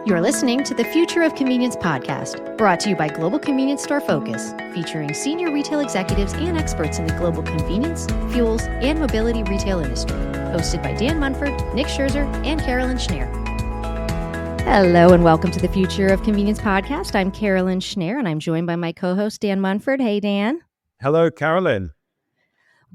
You're listening to the Future of Convenience podcast, brought to you by Global Convenience Store Focus, featuring senior retail executives and experts in the global convenience, fuels, and mobility retail industry. Hosted by Dan Munford, Nick Scherzer, and Carolyn Schnare. Hello and welcome to the Future of Convenience podcast. I'm Carolyn Schnare, and I'm joined by my co-host Dan Munford. Hey, Dan. Hello, Carolyn.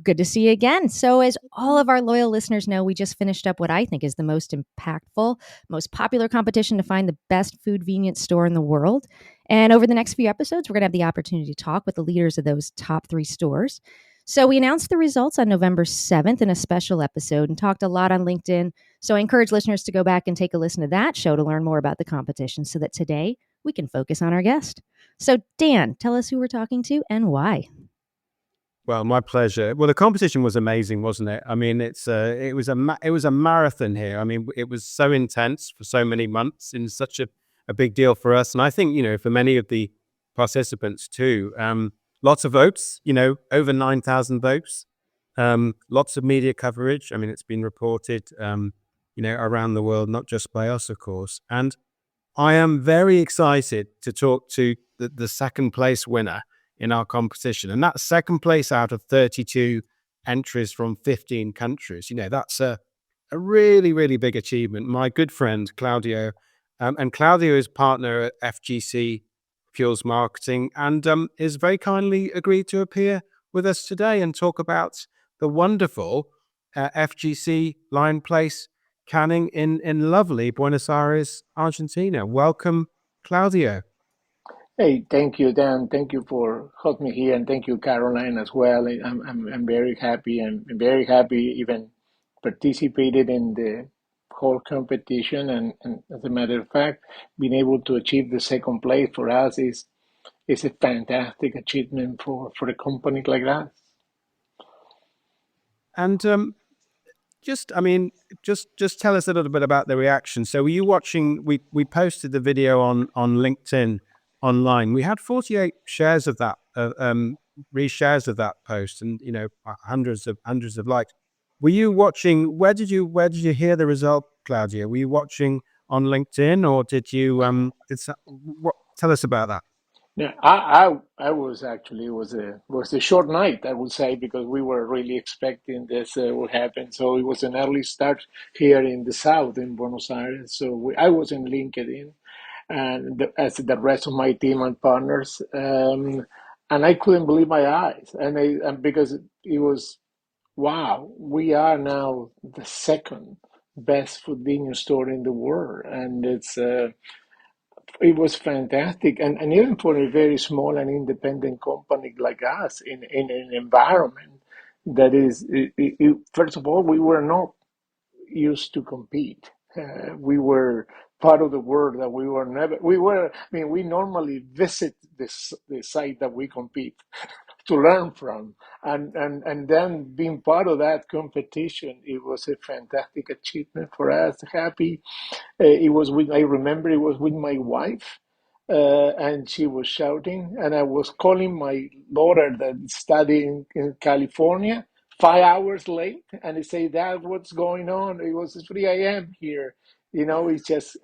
Good to see you again. So as all of our loyal listeners know, we just finished up what I think is the most impactful, most popular competition to find the best Foodvenience store in the world. And over the next few episodes, we're going to have the opportunity to talk with the leaders of those top 3 stores. So we announced the results on November 7th in a special episode and talked a lot on LinkedIn. So I encourage listeners to go back and take a listen to that show to learn more about the competition so that today we can focus on our guest. So Dan, tell us who we're talking to and why. Well, my pleasure. Well, the competition was amazing, wasn't it? I mean, it was a marathon here. I mean, it was so intense for so many months and such a big deal for us. And I think, for many of the participants too, lots of votes, over 9,000 votes, lots of media coverage. I mean, it's been reported, around the world, not just by us, of course. And I am very excited to talk to the second place winner in our competition. And that's second place out of 32 entries from 15 countries. That's a really, really big achievement. My good friend, Claudio, and Claudio is partner at FGC Fuels Marketing and is very kindly agreed to appear with us today and talk about the wonderful FGC line place canning in lovely Buenos Aires, Argentina. Welcome, Claudio. Hey, thank you, Dan. Thank you for hosting me here, and thank you, Caroline, as well. I'm very happy, and very happy even participated in the whole competition. And as a matter of fact, being able to achieve the second place for us is a fantastic achievement for a company like that. And just tell us a little bit about the reaction. So were you watching? We posted the video on LinkedIn online. We had 48 shares of that, reshares of that post, and hundreds of likes. Were you watching? Where did you hear the result, Claudia? Were you watching on LinkedIn, or did you? Tell us about that. Yeah, I was actually, it was a short night, I would say, because we were really expecting this would happen. So it was an early start here in the south in Buenos Aires. So I was in LinkedIn, and as the rest of my team and partners, and I couldn't believe my eyes, and because it was, wow, we are now the second best food convenience store in the world, and it was fantastic, and even for a very small and independent company like us in an environment that is, first of all, we were not used to compete. We were part of the world that we were never. We were. I mean, we normally visit the site that we compete to learn from, and then being part of that competition, it was a fantastic achievement for us. Happy. It was with. I remember it was with my wife. And she was shouting, and I was calling my daughter that studied in California, 5 hours late, and I say, "Dad, what's going on?" It was 3 a.m. here. It's just,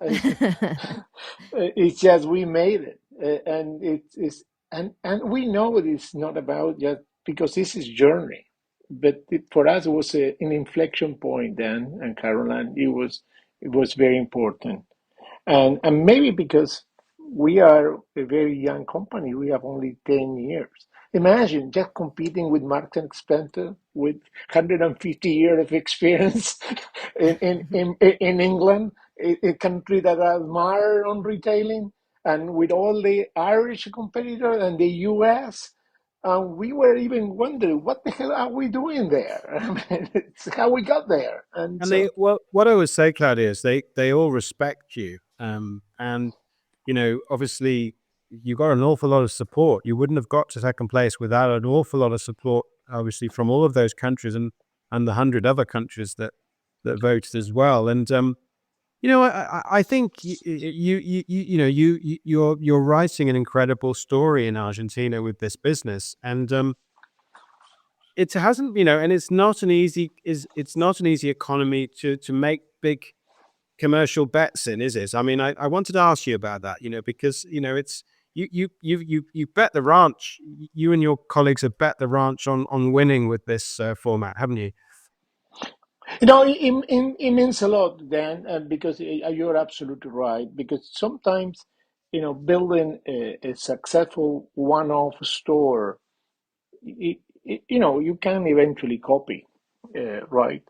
it's just we made it, and it's and we know it's not about just because this is journey, but for us it was an inflection point. Then, and Caroline, it was very important, and maybe because we are a very young company, we have only 10 years. Imagine just competing with Marks and Spencer with 150 years of experience in England, a country that I admire on retailing, and with all the Irish competitors and the US. We were even wondering what the hell are we doing there? I mean, it's how we got there. And so, What I would say, Claudia, is they all respect you, and obviously you got an awful lot of support. You wouldn't have got to second place without an awful lot of support, obviously, from all of those countries and the 100 other countries that voted as well. And I think you're writing an incredible story in Argentina with this business, and it hasn't, and it's not an easy economy to make big commercial bets in, is it? I mean, I wanted to ask you about that, because it's you bet the ranch. You and your colleagues have bet the ranch on winning with this format, haven't you? It means a lot, Dan, because you're absolutely right. Because sometimes, building a successful one-off store, you can eventually copy, right?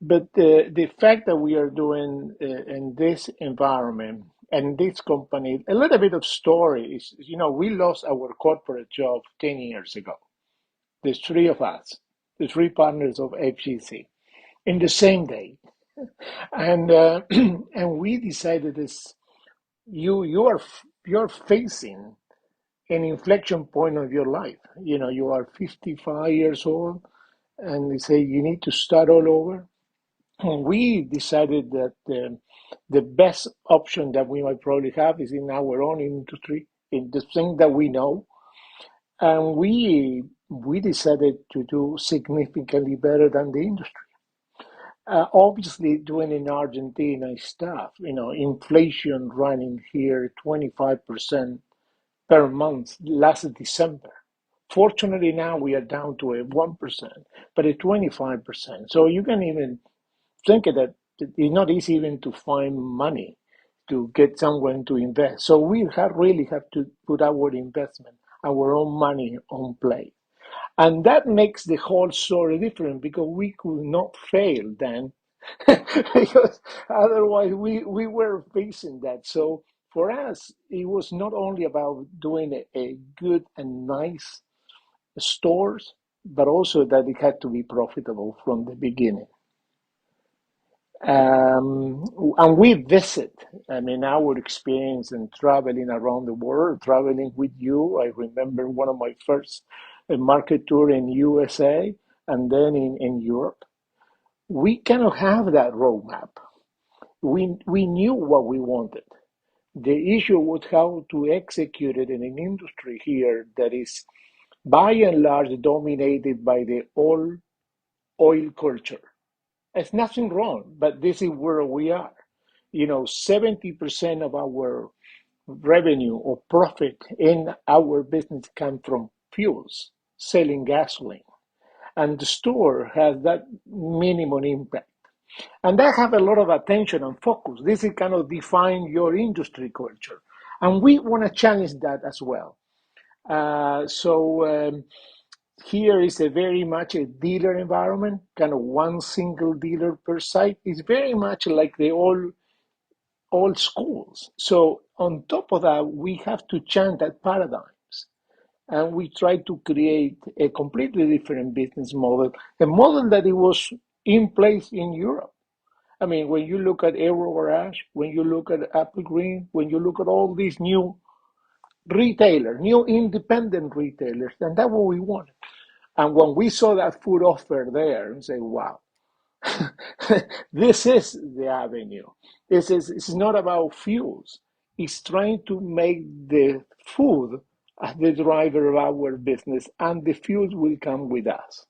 But the fact that we are doing in this environment and this company, a little bit of story is, we lost our corporate job 10 years ago. There's three of us, the three partners of FGC, in the same day. And and we decided this, you're facing an inflection point of your life. You are 55 years old, and they say you need to start all over. And we decided that the best option that we might probably have is in our own industry, in the thing that we know. And we decided to do significantly better than the industry. Obviously, doing in Argentina is tough. Inflation running here 25% per month last December. Fortunately, now we are down to a 1%, but a 25%. So you can even think that it's not easy even to find money to get someone to invest. So we really have to put our investment, our own money on play. And that makes the whole story different because we could not fail then, because otherwise we were facing that. So for us, it was not only about doing a good and nice stores, but also that it had to be profitable from the beginning. And we visit, I mean, our experience in traveling around the world, traveling with you. I remember one of my first market tour in USA and then in Europe. We cannot have that roadmap. We knew what we wanted. The issue was how to execute it in an industry here that is by and large dominated by the oil culture. There's nothing wrong, but this is where we are. 70% of our revenue or profit in our business come from fuels, selling gasoline. And the store has that minimum impact. And that have a lot of attention and focus. This is kind of define your industry culture. And we want to challenge that as well. So here is a very much a dealer environment, kind of one single dealer per site. It's very much like the old schools. So on top of that, we have to change that paradigms. And we try to create a completely different business model, a model that it was in place in Europe. I mean, when you look at Aero Garage, when you look at Apple Green, when you look at all these new retailers, new independent retailers, and that's what we wanted. And when we saw that food offer there, and say, wow, this is the avenue. It's not about fuels. It's trying to make the food as the driver of our business, and the fuels will come with us.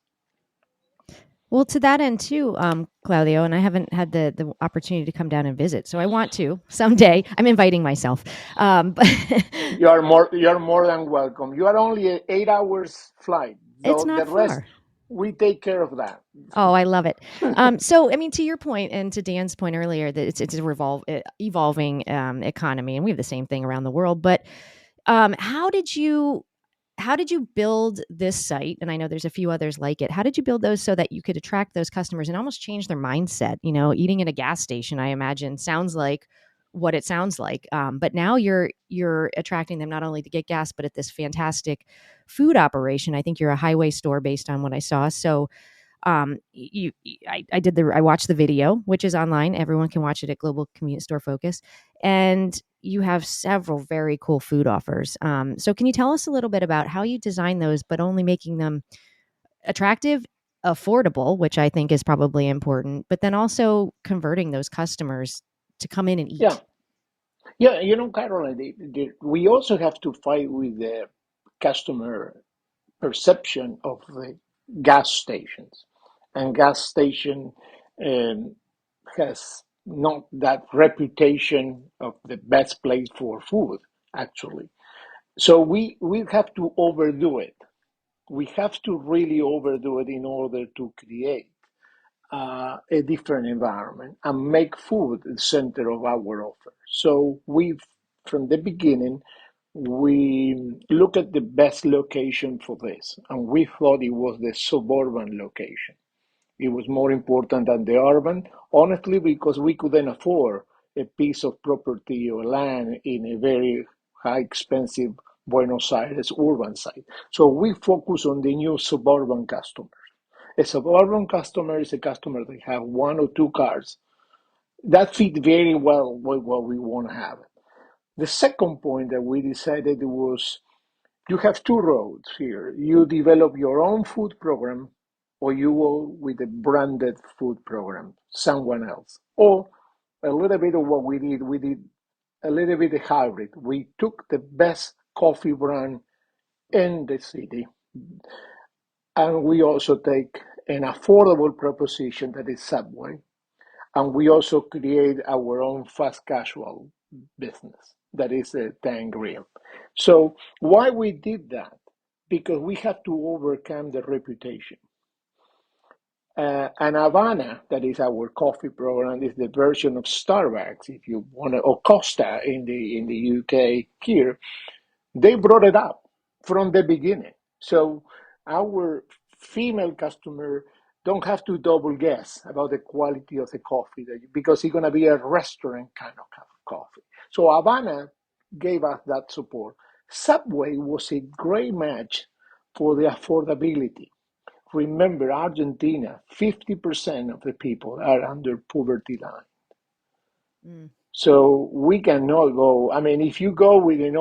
Well, to that end too, Claudio, and I haven't had the opportunity to come down and visit, so I want to someday. I'm inviting myself. But You're more than welcome. You are only an 8 hours flight, it's so not the rest far. we take care of that. Oh, I love it. So, I mean, to your point and to Dan's point earlier, that it's a evolving economy, and we have the same thing around the world. But how did you build this site? And I know there's a few others like it. How did you build those so that you could attract those customers and almost change their mindset? Eating at a gas station, I imagine, sounds like what it sounds like. But now you're attracting them not only to get gas, but at this fantastic food operation. I think you're a highway store based on what I saw. So I watched the video, which is online. Everyone can watch it at Global Convenience Store Focus. And you have several very cool food offers. So can you tell us a little bit about how you design those, but only making them attractive, affordable, which I think is probably important, but then also converting those customers to come in and Yeah, eat? yeah. Carolyn, we also have to fight with the customer perception of the gas stations, and gas station um, has not that reputation of the best place for food, actually. So we have to overdo it. We have to really overdo it in order to create a different environment and make food the center of our offer. So from the beginning, we look at the best location for this, and we thought it was the suburban location. It was more important than the urban, honestly, because we couldn't afford a piece of property or land in a very high expensive Buenos Aires urban site. So we focus on the new suburban customer. A suburban customer is a customer that have one or two cars. That fit very well with what we want to have. The second point that we decided was you have two roads here. You develop your own food program, or you go with a branded food program, someone else. Or a little bit of what we did a little bit of hybrid. We took the best coffee brand in the city, and we also take an affordable proposition that is Subway, and we also create our own fast casual business that is a Tang Grill. So why we did that? Because we have to overcome the reputation. And Havana, that is our coffee program, is the version of Starbucks, if you want to, or Costa in the UK here. They brought it up from the beginning. So our female customer don't have to double guess about the quality of the coffee because it's going to be a restaurant kind of coffee. So Havana gave us that support. Subway was a great match for the affordability. Remember, Argentina, 50% of the people are under poverty line. Mm. So we cannot go. I mean, if you go with an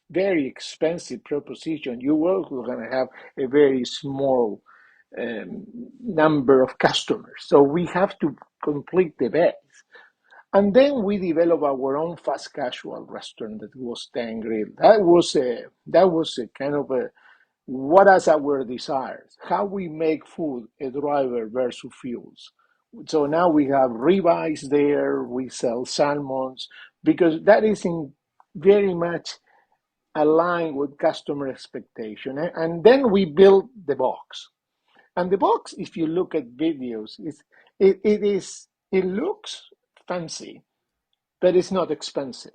very expensive proposition, you will going to have a very small number of customers. So we have to complete the base. And then we develop our own fast casual restaurant that was Tang Grill. That was a kind of a what are our desires? How we make food a driver versus fuels. So now we have ribeyes there, we sell salmons, because that is in very much aligned with customer expectation. And then we build the box. And the box, if you look at videos, it looks fancy, but it's not expensive.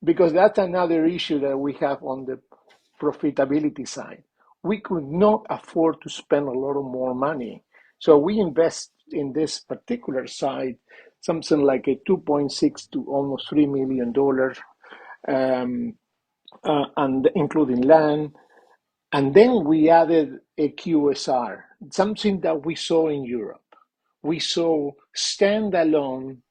Because that's another issue that we have on the profitability side. We could not afford to spend a lot of more money. So we invest in this particular side something like a 2.6 to almost $3 million, and including land. And then we added a QSR, something that we saw in Europe. We saw standalone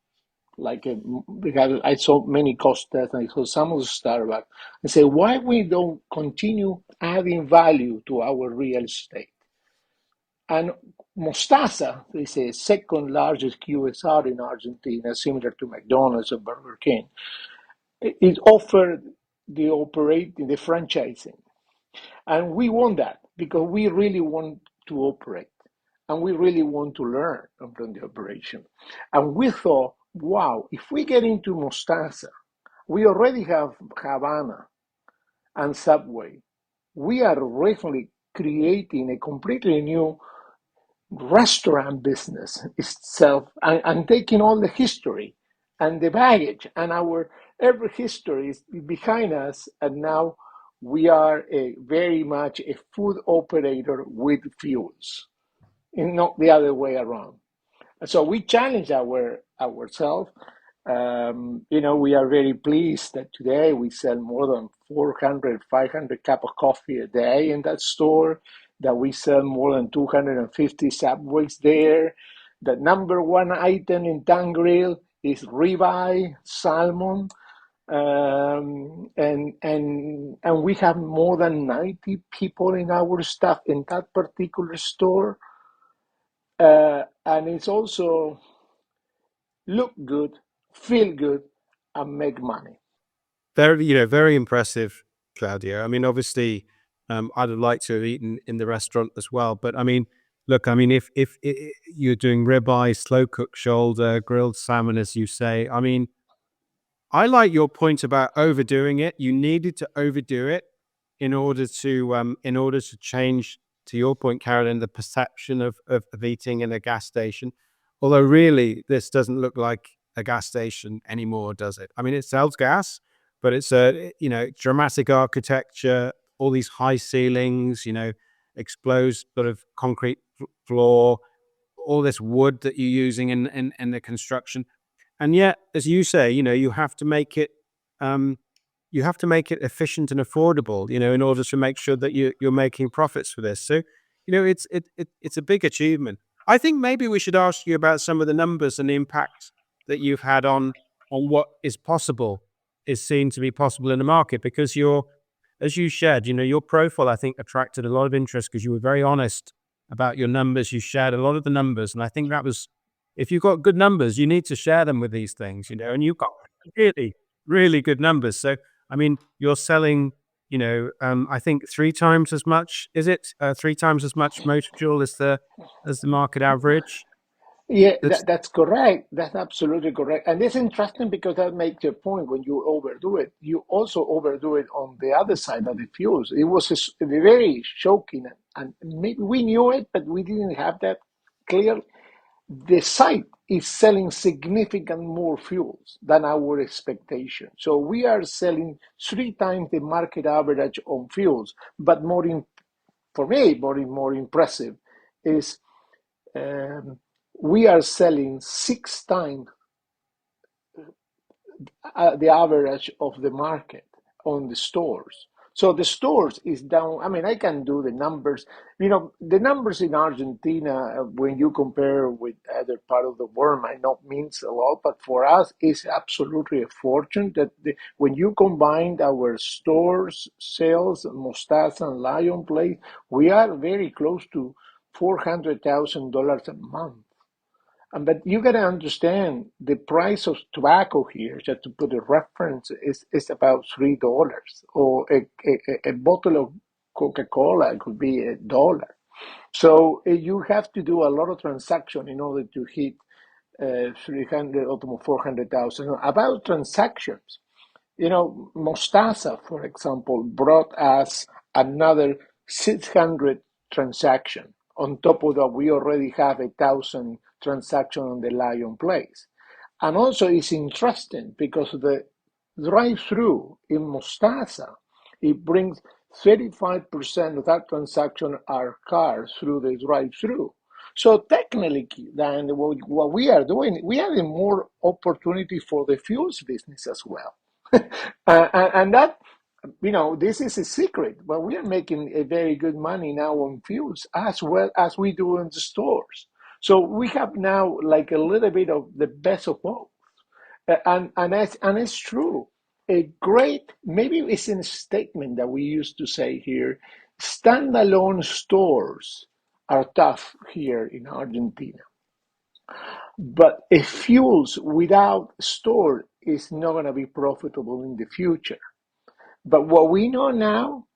because I saw many Costas and I saw some of the Starbucks and say, why we don't continue adding value to our real estate? And Mostaza is the second largest QSR in Argentina, similar to McDonald's or Burger King. It offered the franchising. And we want that because we really want to operate and we really want to learn from the operation. And we thought, wow, if we get into Mostaza, we already have Havana and Subway. We are really creating a completely new restaurant business itself and taking all the history and the baggage and our every history is behind us, and now we are very much a food operator with fuels and not the other way around. So we challenge ourselves. We are very pleased that today we sell more than 400, 500 cup of coffee a day in that store, that we sell more than 250 Subways there. The number one item in Tang Grill is ribeye, salmon, and we have more than 90 people in our staff in that particular store. And it's also look good, feel good, and make money. Very impressive, Claudio. I mean, obviously, I'd have liked to have eaten in the restaurant as well, but I mean, look, I mean, if you're doing ribeye, slow cooked shoulder, grilled salmon, as you say, I mean, I like your point about overdoing it. You needed to overdo it in order to change, to your point, Carolyn, the perception of eating in a gas station. Although really, this doesn't look like a gas station anymore, does it? I mean, it sells gas, but it's a dramatic architecture, all these high ceilings, exposed sort of concrete floor, all this wood that you're using in the construction. And yet, as you say, you have to make it um, efficient and affordable, in order to make sure that you're making profits for this. So, it's a big achievement. I think maybe we should ask you about some of the numbers and the impact that you've had on what is seen to be possible in the market, because as you shared, your profile, I think, attracted a lot of interest because you were very honest about your numbers. You shared a lot of the numbers, and I think that was, if you've got good numbers, you need to share them with these things, and you've got really, really good numbers. So, I mean, you're selling, I think 3 times as much. Is it 3 times as much motor fuel as the market average? Yeah, That's that's correct. That's absolutely correct. And it's interesting because that makes your point when you overdo it. You also overdo it on the other side of the fuels. It was very shocking. And maybe we knew it, but we didn't have that clear. The site is selling significant more fuels than our expectation. So we are selling 3 times the market average on fuels. But for me, more impressive is um, we are selling 6 times the average of the market on the stores. So the stores is down. I mean, I can do the numbers. The numbers in Argentina, when you compare with other part of the world, might not means a lot, but for us, it's absolutely a fortune that when you combine our stores sales, Mostaza and Lion Plate, we are very close to $400,000 a month. But you got to understand the price of tobacco here, just to put a reference, is about $3, or a bottle of Coca-Cola could be $1. So you have to do a lot of transaction in order to hit 300 or 400,000. About transactions, Mostaza, for example, brought us another 600 transaction. On top of that, we already have 1,000 transaction on the Lion Place. And also it's interesting because the drive-through in Mostaza, it brings 35% of that transaction are cars through the drive-through. So technically, then what we are doing, we have more opportunity for the fuels business as well. And that, this is a secret, but we are making a very good money now on fuels as well as we do in the stores. So we have now like a little bit of the best of both. And it's true. A great, maybe it's in a statement that we used to say here, standalone stores are tough here in Argentina. But a fuels without store is not going to be profitable in the future. But what we know now,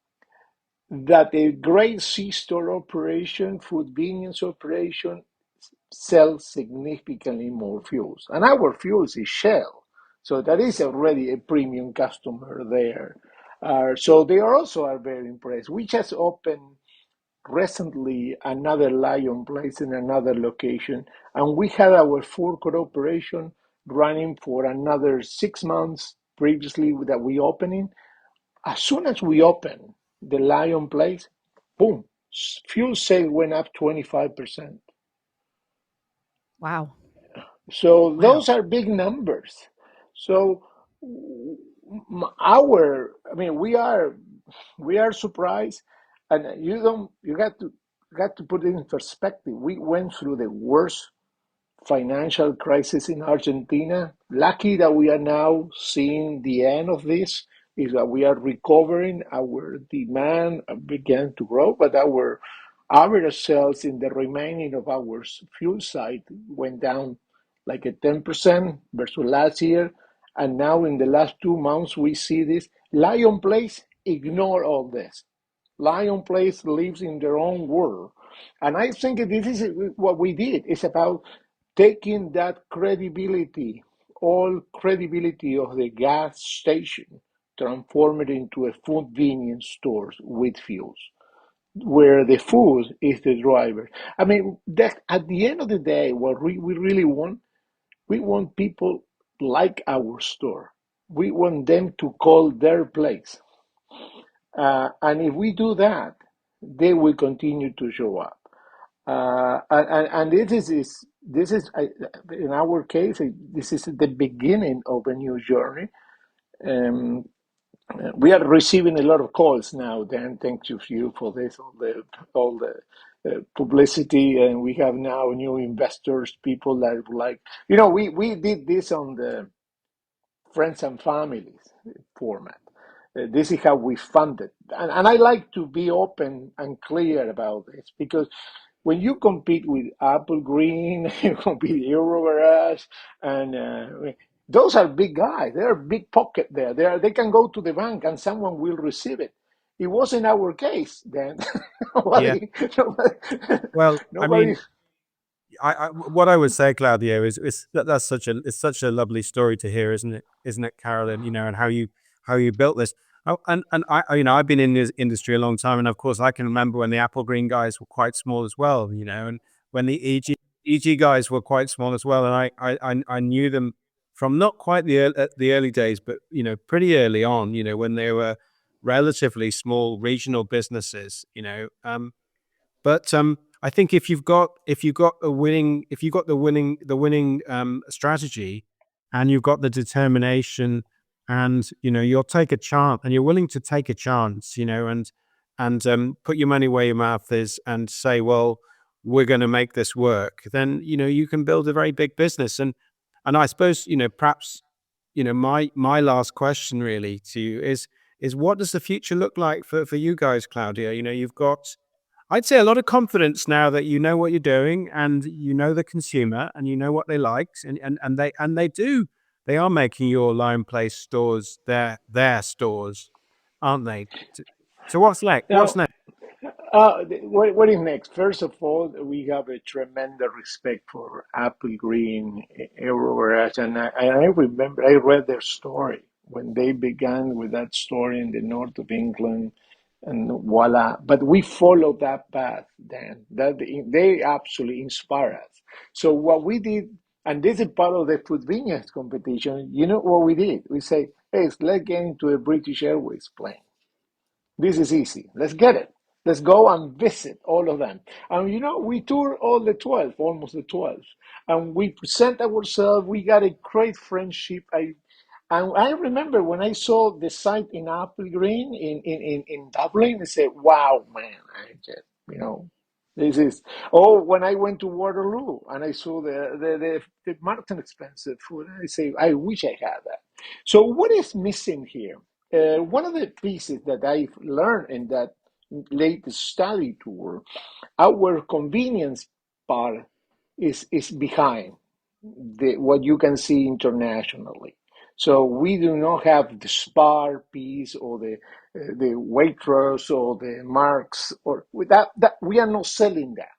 that a great C-store operation, Foodvenience operation, sells significantly more fuels. And our fuels is Shell. So that is already a premium customer there. So they also are very impressed. We just opened recently another Lion Place in another location, and we had our forecourt operation running for another 6 months previously that we opening. As soon as we open the Lion Place, boom, fuel sale went up 25%. Wow. So Wow. those are big numbers. So we are surprised, and you got to put it in perspective. We went through the worst financial crisis in Argentina. Lucky that we are now seeing the end of this, is that we are recovering. Our demand began to grow, but our average sales in the remaining of our fuel site went down like a 10% versus last year. And now in the last 2 months, we see this. Lion Place ignore all this. Lion Place lives in their own world. And I think this is what we did. It's about taking that credibility, all credibility of the gas station, transform it into a food convenience stores with fuels, where the food is the driver. I mean, that at the end of the day, what we really want, we want people like our store. We want them to call their place. And if we do that, they will continue to show up. And in our case, this is the beginning of a new journey. Um, we are receiving a lot of calls now. Dan, thank you for this, all the publicity, and we have now new investors, people that like, we did this on the friends and families format. This is how we fund it. And I like to be open and clear about this, because when you compete with Apple Green, you compete with Eurogarage, and those are big guys. They're big pocket there. They can go to the bank and someone will receive it. It wasn't our case then. Yeah. nobody, nobody, Well, I nobody. mean, what I would say, Claudio, is that that's such a lovely story to hear, isn't it? Isn't it, Carolyn? And how you built this. Oh, and I've been in this industry a long time, and of course, I can remember when the Apple Green guys were quite small as well. And when the EG guys were quite small as well, and I knew them from not quite the early days, but pretty early on. When they were relatively small regional businesses. But I think if you got the winning strategy, and you've got the determination, and you'll take a chance, and you're willing to take a chance, and put your money where your mouth is, and say, well, we're going to make this work. Then you can build a very big business. And I suppose perhaps my last question really to you is what does the future look like for you guys, Claudia? You've got, I'd say, a lot of confidence now that you know what you're doing, and you know the consumer, and you know what they like, and they are making your Lion Place stores their stores, aren't they? So what's next? What's Now, next? what is next? First of all, we have a tremendous respect for Apple Green, Eurogarage, and I remember I read their story when they began with that story in the north of England, and voila. But we followed that path, Dan. That they absolutely inspire us. So what we did, and this is part of the Foodvenience competition. You know what we did? We say, hey, let's get into a British Airways plane. This is easy. Let's get it. Let's go and visit all of them. And we toured all the 12, almost the 12. And we present ourselves. We got a great friendship. And I remember when I saw the site in Apple Green in Dublin, I said, wow, man, I just, this is, when I went to Waterloo and I saw the Marks and Spencer food, I say, I wish I had that. So what is missing here? One of the pieces that I've learned in that latest study tour, our convenience part is behind what you can see internationally. So we do not have the Spar piece or the Waitrose or the Marks or with that we are not selling that.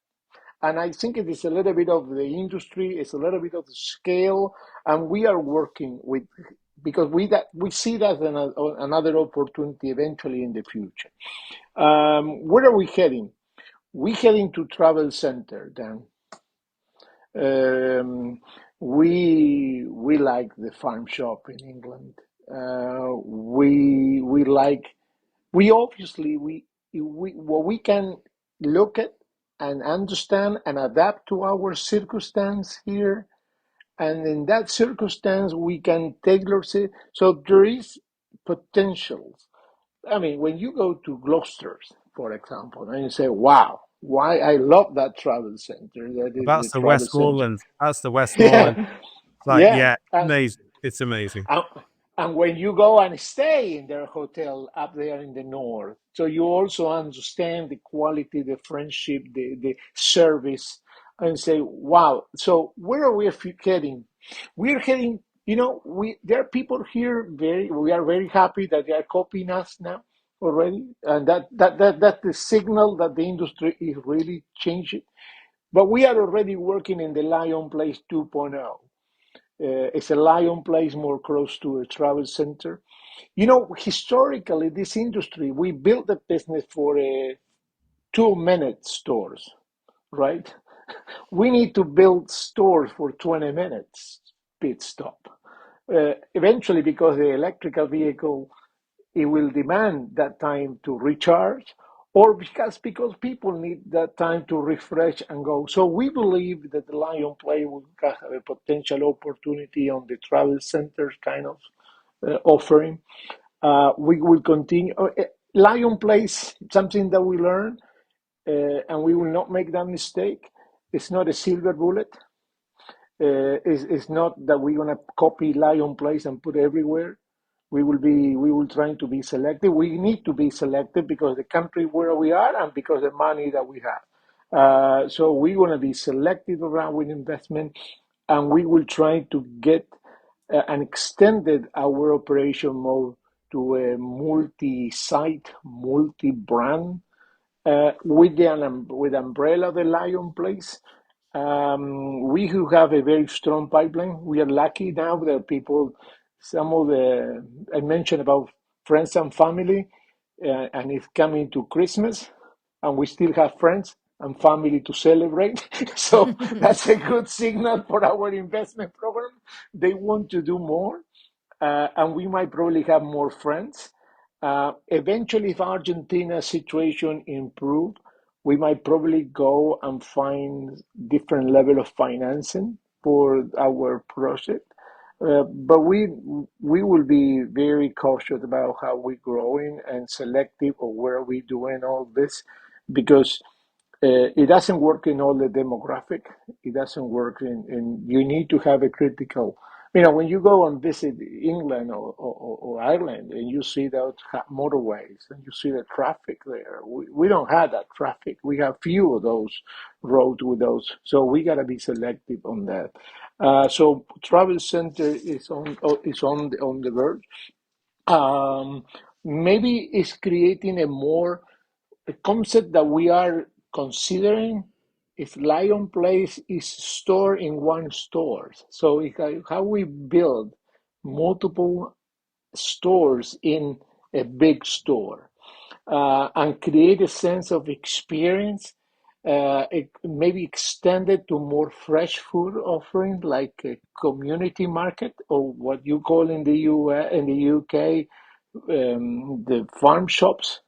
And I think it is a little bit of the industry, it's a little bit of the scale, and we are working with, because we see that as another opportunity eventually in the future. Where are we heading? We're heading to travel center, Dan. We like the farm shop in England. We like, we obviously we what we can look at and understand and adapt to our circumstance here, and in that circumstance we can tailor it. So there is potentials. I mean, when you go to Gloucester's, for example, and you say, "Wow, why I love that travel center. That is the That's the travel center." Westmoreland. That's the Westmoreland. Yeah, It's like, yeah. yeah, amazing. It's amazing. And, and when you go and stay in their hotel up there in the north, so you also understand the quality, the friendship, the service, and say, wow. So where are we heading? We're heading, there are people here we are very happy that they are copying us now. already, and that's the signal that the industry is really changing. But we are already working in the Lion Place 2.0. It's a Lion Place more close to a travel center. You know, historically, this industry, we built a business for 2 minute stores, right? We need to build stores for 20 minutes pit stop. Eventually, because the electrical vehicle, it will demand that time to recharge, or because people need that time to refresh and go. So we believe that the Lion Play will have a potential opportunity on the travel centers kind of offering. We will continue. Lion Place, something that we learn, and we will not make that mistake. It's not a silver bullet. It's not that we're gonna copy Lion Place and put everywhere. We will try to be selective. We need to be selective because the country where we are and because the money that we have. So we want to be selective around with investment, and we will try to get and extended our operation mode to a multi-site, multi-brand with umbrella the Lion Place. We who have a very strong pipeline. We are lucky now that people, some of the I mentioned about friends and family, and it's coming to Christmas, and we still have friends and family to celebrate. So that's a good signal for our investment program. They want to do more, and we might probably have more friends. Eventually, if Argentina's situation improve, we might probably go and find different level of financing for our project. But we will be very cautious about how we're growing and selective of where we're doing all this, because it doesn't work in all the demographic. It doesn't work you need to have a critical, when you go and visit England or Ireland and you see those motorways and you see the traffic there, we don't have that traffic. We have few of those roads with those. So we got to be selective on that. So travel center is on the verge. Um, Maybe it's creating a concept that we are considering is Lion Place is store in one store. So how we build multiple stores in a big store and create a sense of experience. It maybe extended to more fresh food offering, like a community market, or what you call in the in the UK, the farm shops.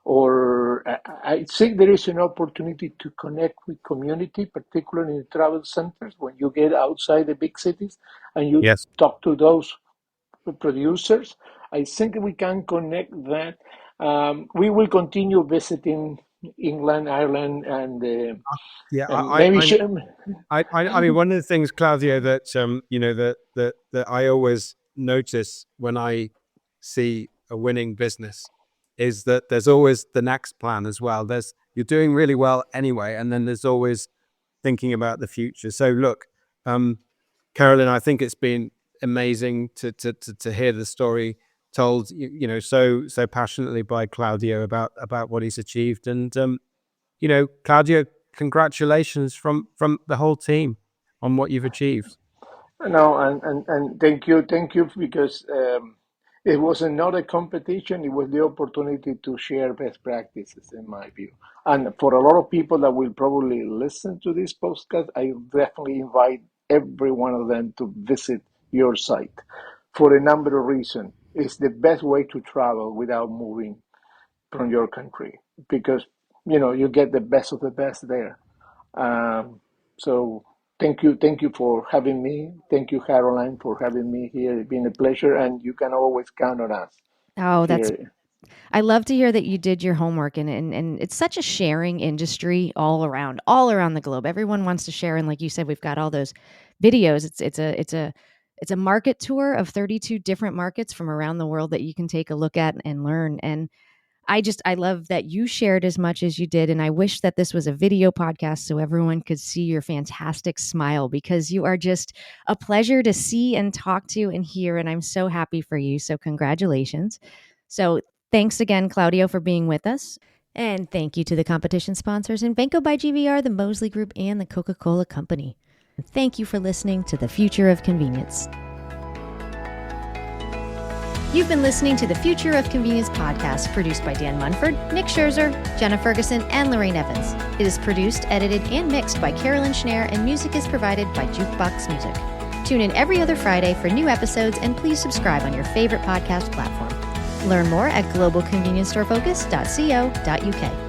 Or I think there is an opportunity to connect with community, particularly in travel centers, when you get outside the big cities and you Yes. talk to those producers. I think we can connect that. We will continue visiting England, Ireland, Yeah, and maybe I mean, one of the things, Claudio, that that I always notice when I see a winning business is that there's always the next plan as well. You're doing really well anyway, and then there's always thinking about the future. So look, Carolyn, I think it's been amazing to hear the story told, so passionately by Claudio about what he's achieved. And Claudio, congratulations from the whole team on what you've achieved. no, and thank you, because it was not a competition. It was the opportunity to share best practices, in my view. And for a lot of people that will probably listen to this podcast, I definitely invite every one of them to visit your site for a number of reasons. It's the best way to travel without moving from your country, because you get the best of the best there. Um, so thank you for having me. Thank you, Caroline, for having me here. It's been a pleasure, and you can always count on us Oh, that's here. I love to hear that you did your homework, and it's such a sharing industry all around the globe. Everyone wants to share, and like you said, we've got all those videos. It's a market tour of 32 different markets from around the world that you can take a look at and learn. And I love that you shared as much as you did, and I wish that this was a video podcast so everyone could see your fantastic smile, because you are just a pleasure to see and talk to and hear, and I'm so happy for you. So congratulations. So Thanks again, Claudio, for being with us. And thank you to the competition sponsors Invenco by GVR, the Mosley Group, and the Coca-Cola Company. And thank you for listening to The Future of Convenience. You've been listening to the Future of Convenience podcast, produced by Dan Munford, Nick Scherzer, Jenna Ferguson, and Lorraine Evans. It is produced, edited, and mixed by Carolyn Schnare, and music is provided by Jukebox Music. Tune in every other Friday for new episodes, and please subscribe on your favorite podcast platform. Learn more at globalconveniencestorefocus.co.uk.